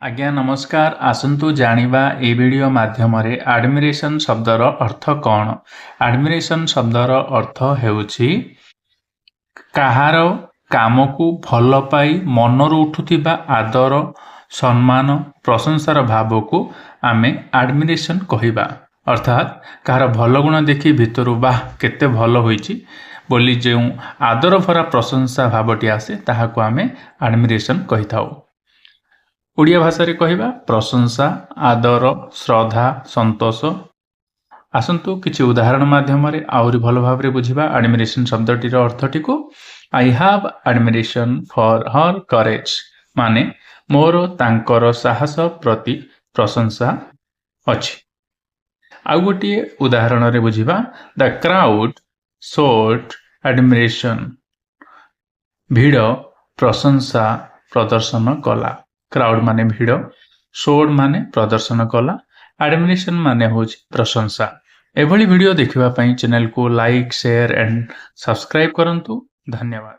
आज्ञा नमस्कार। आसंतु जानिबा ए वीडियो माध्यम रे एडमिरेशन शब्दर अर्थ कौन। एडमिरेशन शब्दर अर्थ हेउछि काहार काम को भल पाई मनरु उठुथिबा आदर सम्मान प्रशंसार भाव को आमे एडमिरेशन कहिबा। अर्थात काहार भल गुण देखि भितरु वाह केते भल होईछि बोली जे आदर भरा प्रशंसा भावटी आसे ताहाको आमे एडमिरेशन कहिथाउ। ओडिया भाषा रे कहिबा प्रशंसा आदर श्रद्धा संतोष। आसंतु किछि उदाहरण माध्यम रे आउरी भल भाबरे बुझिबा एडमिरेशन शब्दटीर अर्थटी को। I have admiration for her करेज माने मोर तांकर साहस प्रति प्रशंसा अछि। आउ गोटे उदाहरण रे बुझिबा द क्राउड शोड एडमिरेशन भीड़ प्रशंसा प्रदर्शन कला। क्राउड माने भीड़, शोड माने प्रदर्शन कला, एडमिरेशन माने होछि प्रशंसा। एभली वीडियो देखिबा पई चैनल को लाइक शेयर एंड सब्सक्राइब करंतु। धन्यवाद।